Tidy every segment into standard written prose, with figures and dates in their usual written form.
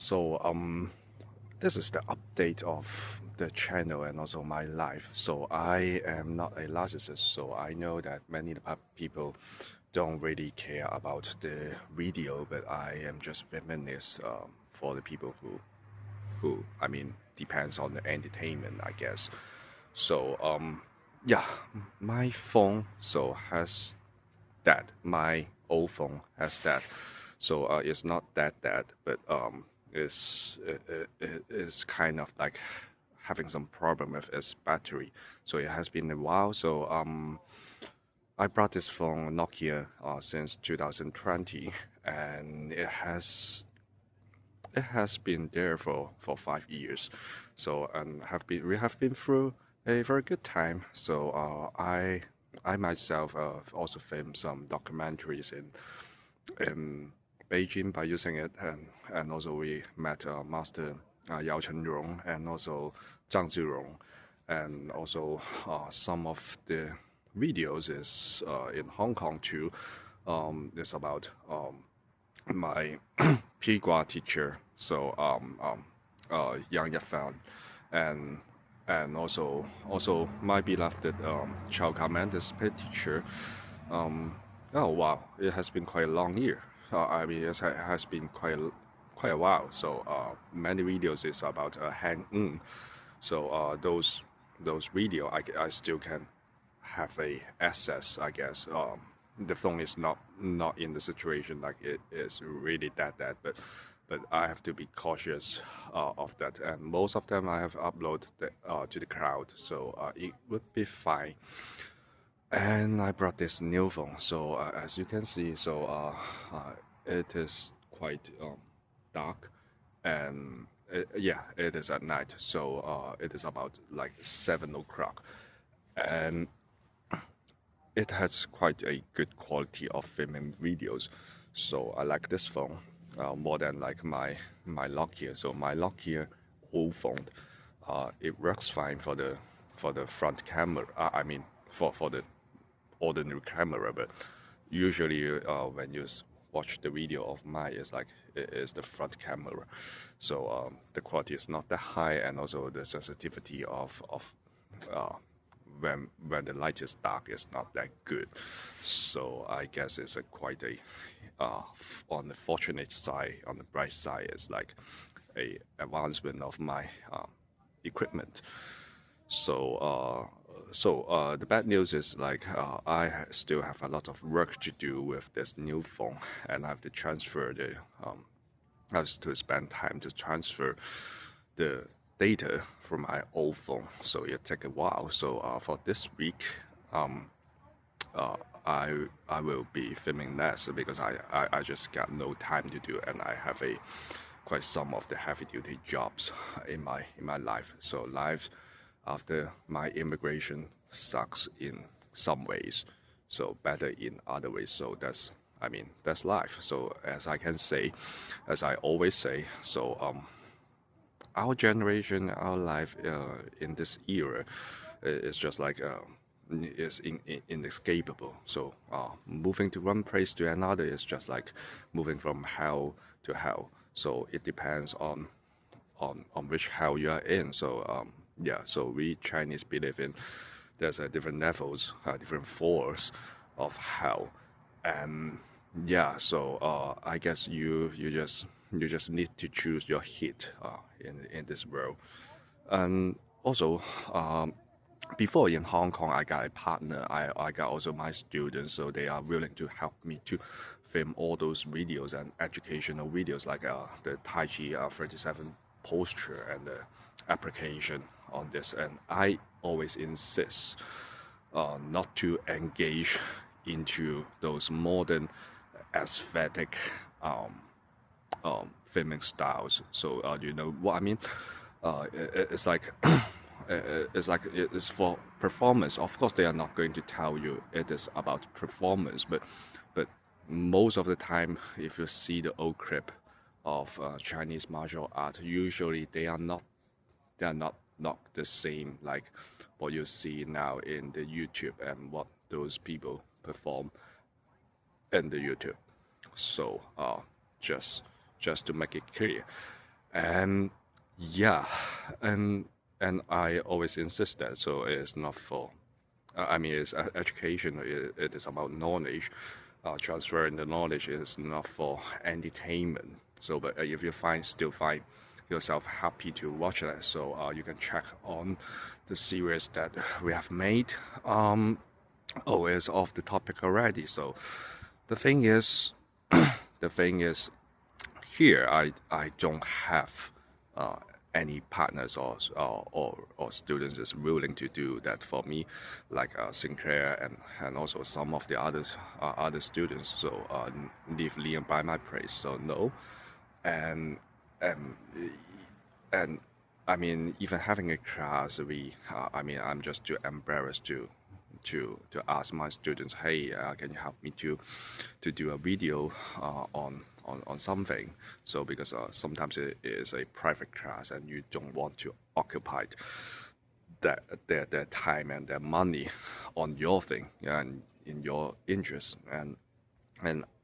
So this is the update of the channel and also my life. So I am not a narcissist, so I know that many people don't really care about the video, but I am just reminisce for the people who I mean depends on the entertainment, I guess. So yeah, my phone has that. My old phone has that. So it's not that, but is kind of like having some problem with its battery. So it has been a while. So I brought this phone Nokia since 2020, and it has been there for 5 years. So we have been through a very good time. So I myself also filmed some documentaries in Beijing by using it, and also we met Master Yao Chenrong and also Zhang Zhirong, and also some of the videos is in Hong Kong too. It's about my Pigua teacher, so Yang Yafan, and and also my beloved Chao Kamanda's pet teacher. Um, oh wow, it has been quite a long year. I mean, it has been quite a while. So many videos is about Hang Un. So those video I still can have a access, I guess. The phone is not in the situation like it is really that, but I have to be cautious of that. And most of them I have uploaded to the cloud, so it would be fine. And I brought this new phone, so as you can see, so it is quite dark, and yeah, it is at night, so it is about like 7 o'clock, and it has quite a good quality of filming videos. So I like this phone more than like my Nokia. So my Nokia old phone, it works fine for the front camera. I mean for the ordinary camera, but usually when you watch the video of mine, it's like it is the front camera, so the quality is not that high, and also the sensitivity of uh, when the light is dark is not that good. So I guess it's a quite a on the fortunate side, on the bright side, is like a advancement of my equipment. So, the bad news is like still have a lot of work to do with this new phone, and I have to transfer the I have to spend time to transfer the data from my old phone. So it take a while. So for this week, um, uh, I will be filming less because I just got no time to do, and I have a quite some of the heavy duty jobs in my life. So life after my immigration sucks in some ways, so better in other ways. So that's I mean that's life. So as I can say, as I always say, so our generation, our life in this era is just like is inescapable. So moving to one place to another is just like moving from hell to hell. So it depends on which hell you are in. So yeah, so we Chinese believe in there's different levels, different floors of hell, and yeah. So I guess you just need to choose your hit in this world. And also, before in Hong Kong, I got a partner. I got also my students, so they are willing to help me to film all those videos and educational videos like the Tai Chi 37 posture and the application on this. And I always insist not to engage into those modern aesthetic filming styles. So you know what I mean? It's like it's for performance. Of course, they are not going to tell you it is about performance, but most of the time, if you see the old clip of Chinese martial art, usually they are not the same like what you see now in the YouTube and what those people perform in the YouTube. So just to make it clear. And yeah, and I always insist that so it's not for. I mean, it's education. It is about knowledge. Transferring the knowledge is not for entertainment. So, but if you still find yourself happy to watch that, so you can check on the series that we have made. Oh, it's off the topic already. So, the thing is, the thing is, here I don't have uh, any partners or students is willing to do that for me, like Sinclair and also some of the other students. So leave Liam by my place. So no, and and and I mean even having a class, I mean I'm just too embarrassed to ask my students, hey, can you help me to do a video on something? So because sometimes it is a private class and you don't want to occupy their time and their money on your thing, yeah, and in your interest, and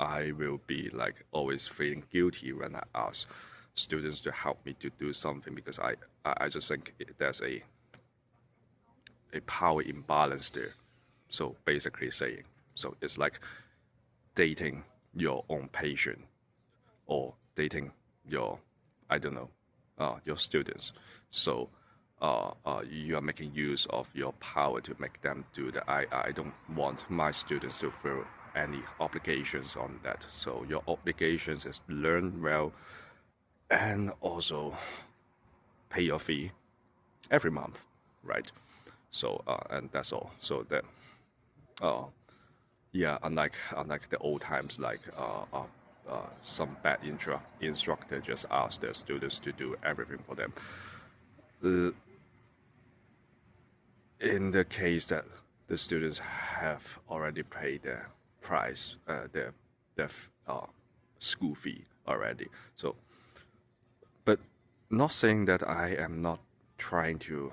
I will be like always feeling guilty when I ask students to help me to do something because I just think there's a power imbalance there. So basically saying, so it's like dating your own patient or dating your, I don't know, your students. So you are making use of your power to make them do that. I don't want my students to feel any obligations on that. So your obligations is learn well and also pay your fee every month, right? So and that's all. So that yeah, unlike the old times, like some bad instructor just ask their students to do everything for them. Uh, in the case that the students have already paid their price, their school fee already. So, but not saying that I am not trying to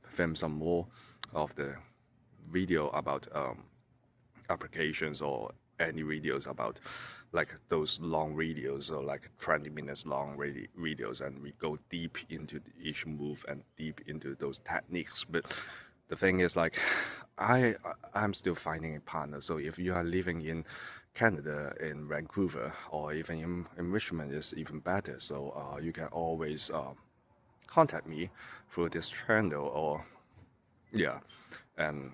film some more of the video about applications or any videos about like those long videos or like 20 minutes long videos, and we go deep into each move and deep into those techniques. But the thing is like I'm still finding a partner. So if you are living in Canada, in Vancouver, or even in Richmond, is even better. So you can always contact me through this channel, or yeah, and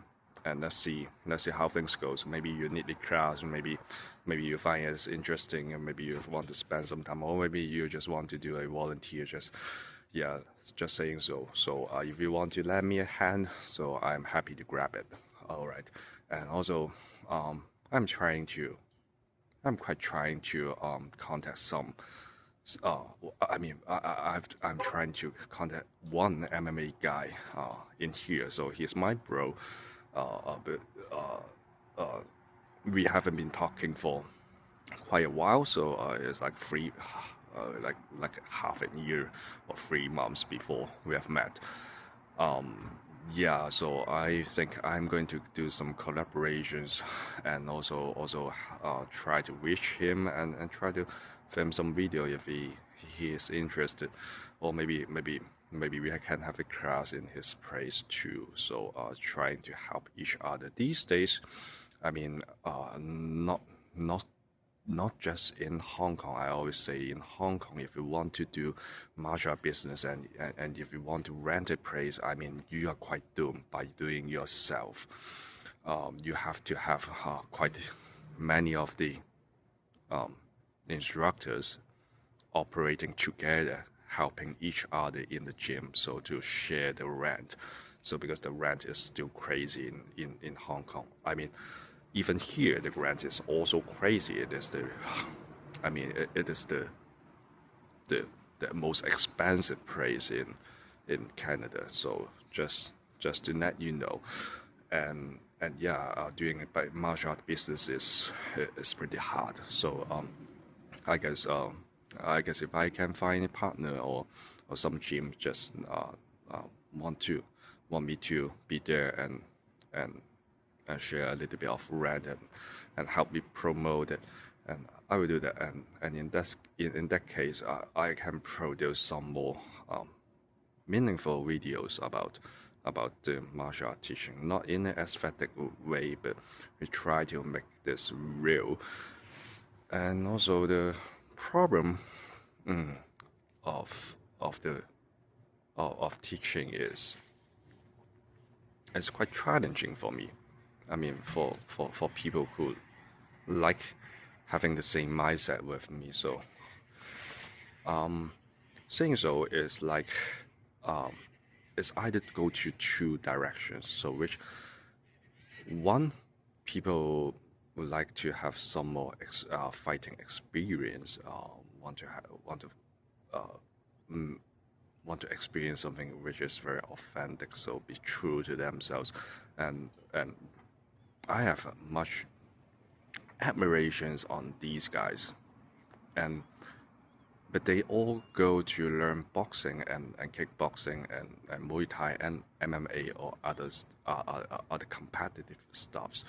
let's see how things goes. Maybe you need the class, maybe you find it interesting, and maybe you want to spend some time, or maybe you just want to do a volunteer. Yeah, just saying so. So if you want to lend me a hand, so I'm happy to grab it. All right, and also I'm quite trying to contact some. Uh, I mean, I'm trying to contact one MMA guy in here, so he's my bro. But we haven't been talking for quite a while, so it's like like half a year or 3 months before we have met. Yeah, so I think I'm going to do some collaborations and also try to reach him and try to film some video if he is interested, or maybe we can have a class in his place too. So trying to help each other these days. I mean, not not just in Hong Kong. I always say in Hong Kong, if you want to do martial art business and if you want to rent a place, I mean, you are quite doomed by doing yourself. You have to have quite many of the instructors operating together, helping each other in the gym, so to share the rent. So because the rent is still crazy in Hong Kong. I mean, even here the rent is also crazy. It is it is the most expensive place in Canada. So just to let you know, and yeah, doing a martial art business is pretty hard. So I guess I guess if I can find a partner or some gym just want me to be there and share a little bit of rent and help me promote it, and I will do that. And in that case, I can produce some more meaningful videos about the martial art teaching, not in an aesthetic way, but we try to make this real. And also the problem of the of teaching is it's quite challenging for me. I mean, for people who like having the same mindset with me. So saying so is like it's either go to two directions. So which one, people would like to have some more fighting experience, want to experience something which is very authentic, so be true to themselves, and I have much admirations on these guys, but they all go to learn boxing and kickboxing and Muay Thai and MMA or other competitive stuffs,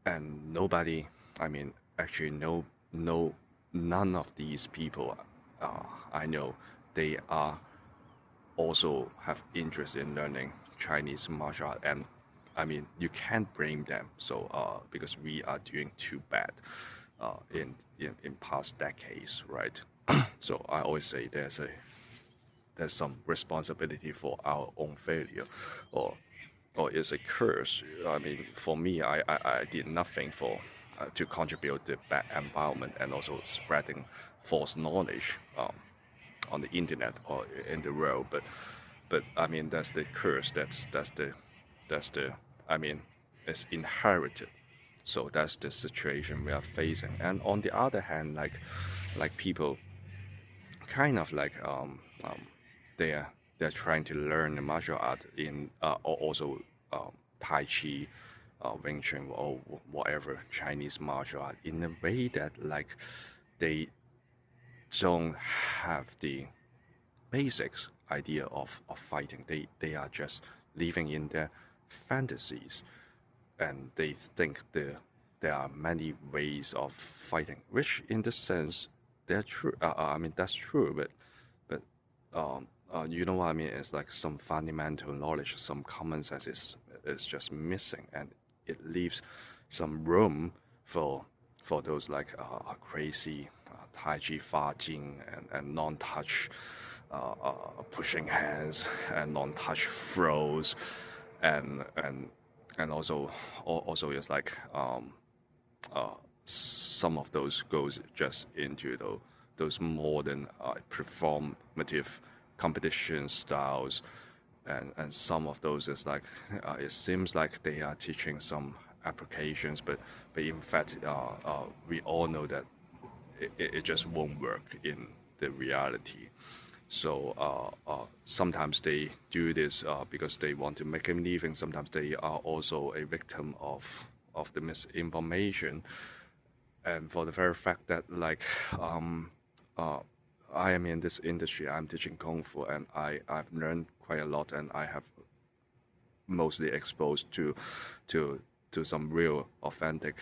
and nobody, I mean, actually none of these people I know, they are also have interest in learning Chinese martial art. And I mean, you can't blame them. So because we are doing too bad in past decades, right? So I always say there's some responsibility for our own failure, or it's a curse. I mean, for me, I did nothing for to contribute to bad environment and also spreading false knowledge on the internet or in the world. But I mean, that's the curse. That's the I mean, it's inherited. So that's the situation we are facing. And on the other hand, like people kind of like they're trying to learn the martial art in or also Tai Chi, Wing Chun, or whatever Chinese martial art in a way that like they don't have the basics idea of fighting. They are just living in their fantasies, and they think there are many ways of fighting, which in the sense they're true. I mean, that's true, but you know what I mean? It's like some fundamental knowledge, some common sense is just missing, and it leaves some room for those like crazy Tai Chi Fa Jing and non-touch pushing hands and non-touch throws, and also it's like some of those goes just into those modern performative competition styles, and some of those is like it seems like they are teaching some applications, but in fact we all know that it just won't work in the reality. So sometimes they do this because they want to make a living. Sometimes they are also a victim of the misinformation, and for the very fact that like I am in this industry, I'm teaching Kung Fu, and I've learned quite a lot, and I have mostly exposed to some real authentic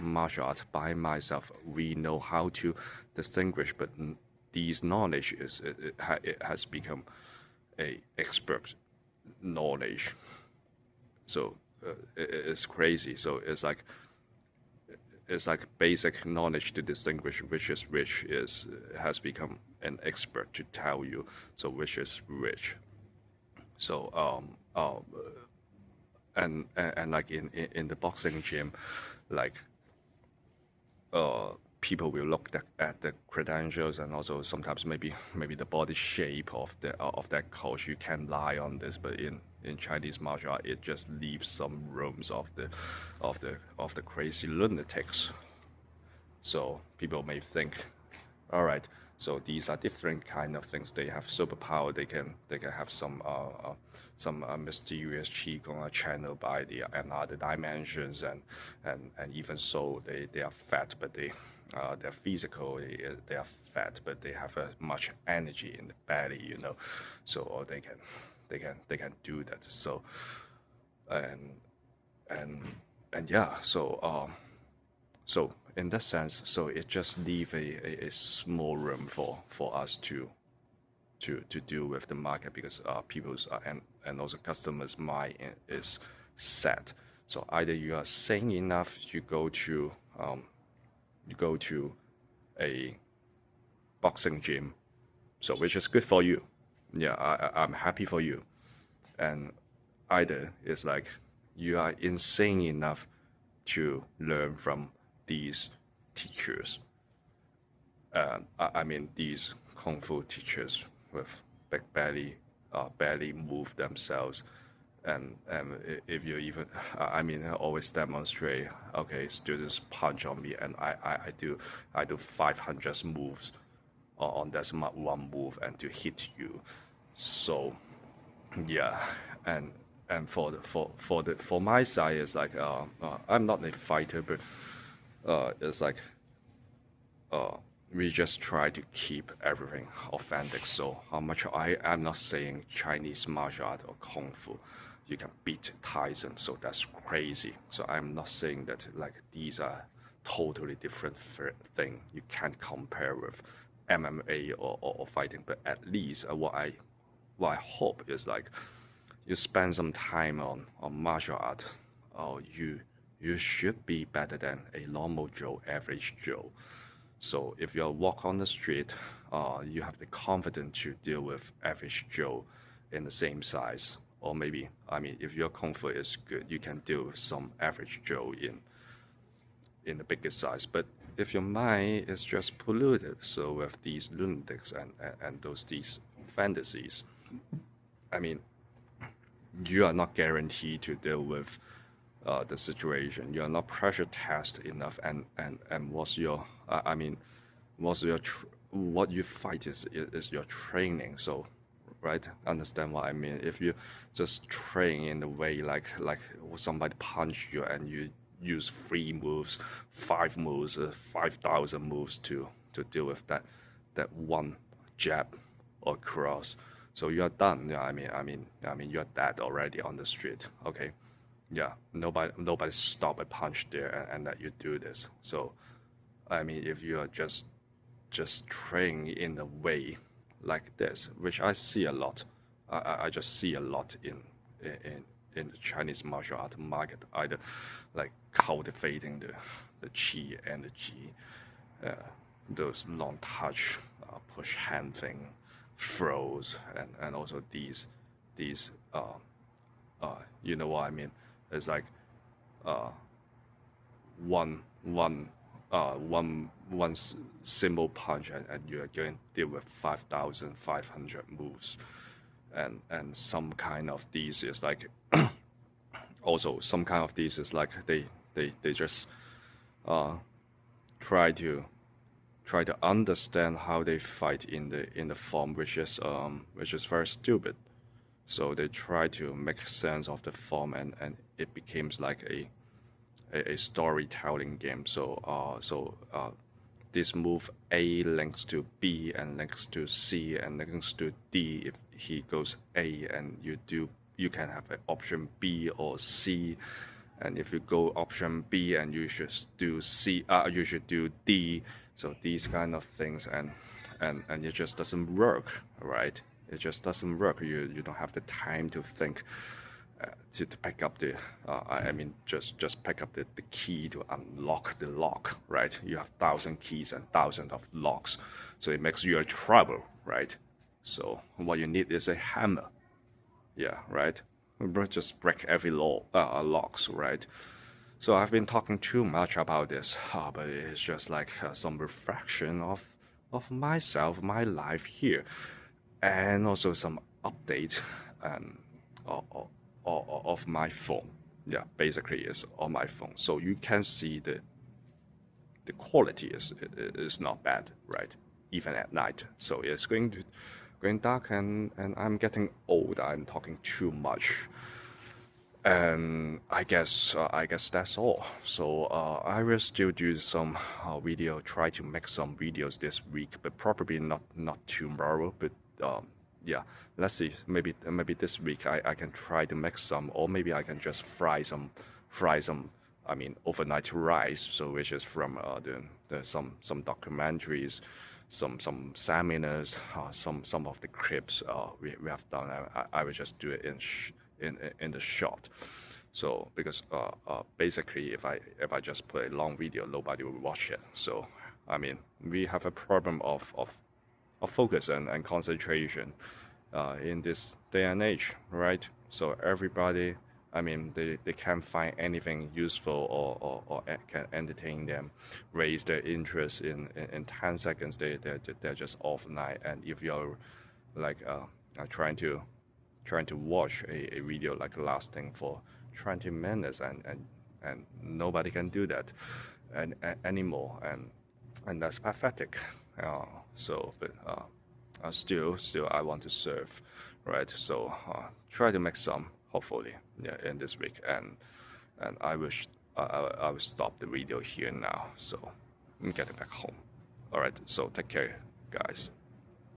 martial art by myself. We know how to distinguish, but these knowledge it has become a expert knowledge. So it's crazy. So it's like basic knowledge to distinguish which has become an expert to tell you so which is which. So and like in the boxing gym, like people will look at the credentials, and also sometimes maybe the body shape of that coach. You can lie on this, but in Chinese martial art, it just leaves some rooms of the crazy lunatics. So people may think, all right, so these are different kind of things. They have superpower. They can have some mysterious qigong channel by the another dimensions, and even so they are fat, but they're physical. They are fat, but they have much energy in the belly, you know. So or they can do that. So and yeah. So in that sense, so it just leave a small room for us to deal with the market, because people's and also customers' mind is set. So either you are sane enough, you go to a boxing gym, so which is good for you. Yeah, I'm happy for you. And either it's like you are insane enough to learn from these teachers. I mean, these kung fu teachers with big belly, barely move themselves. And if you even, I mean, I always demonstrate, okay, students punch on me, and I do 500 moves on that one move and to hit you. So yeah, and for my side, it's like I'm not a fighter, but it's like we just try to keep everything authentic. So how much I'm not saying Chinese martial art or kung fu, you can beat Tyson, so that's crazy. So I'm not saying that like these are totally different thing. You can't compare with MMA or fighting, but at least what I hope is like you spend some time on martial art, or you should be better than a normal Joe, average Joe. So if you walk on the street, you have the confidence to deal with average Joe in the same size. Or maybe, I mean, if your kung fu is good, you can deal with some average Joe in the biggest size. But if your mind is just polluted, so with these lunatics and these fantasies, I mean, you are not guaranteed to deal with the situation. You are not pressure test enough, and what's your I mean, what's your what you fight is your training. So, right, understand what I mean? If you just train in the way like somebody punch you and you use 3 moves, 5 moves, 5,000 moves to deal with that one jab or cross. So you are done. Yeah, I mean, you are dead already on the street. Okay, yeah, nobody stop a punch there and let you do this. So, I mean, if you are just train in a way like this, which I see a lot, I just see a lot in in the Chinese martial art market, either like cultivating the qi energy, uh, those long touch, push hand thing, throws, and also these you know what I mean? It's like one one one simple punch, and you are going to deal with 5,500 moves, and some kind of these is like also some kind of these is like they just try to understand how they fight in the form, which is very stupid. So they try to make sense of the form, and it becomes like a storytelling game. So this move A links to B and links to C and links to D. If he goes A and you can have an option B or C. And if you go option B and you should do C, you should do D. So these kind of things, and it just doesn't work, right? It just doesn't work. You don't have the time to think, to pick up the, I mean, just pick up the key to unlock the lock, right? You have 1,000 keys and thousands of locks, so it makes you a trouble, right? So what you need is a hammer, yeah, right? Just break every locks, right? So I've been talking too much about this, but it's just like some reflection of myself, my life here, and also some update of my phone. Yeah, basically it's on my phone. So you can see the quality is not bad, right? Even at night. So it's going dark, and I'm getting old. I'm talking too much. And I guess that's all. So I will still do some video, try to make some videos this week, but probably not tomorrow. But yeah, let's see. Maybe this week I can try to make some, or maybe I can just fry some I mean, Overnight Rise, so which is from some documentaries, some seminars, some of the clips we have done. I will just do it in the short. So because basically, if I just play a long video, nobody will watch it. So I mean, we have a problem of focus and concentration in this day and age, right? So everybody, I mean, they can't find anything useful or can entertain them, raise their interest in 10 seconds. They're just offline. And if you're like trying to watch a video like lasting for 20 minutes and nobody can do that anymore, and that's pathetic. But still I want to serve, right? So try to make some, hopefully, yeah, in this week, and I wish I will stop the video here now. So I'm getting back home. All right, so take care, guys.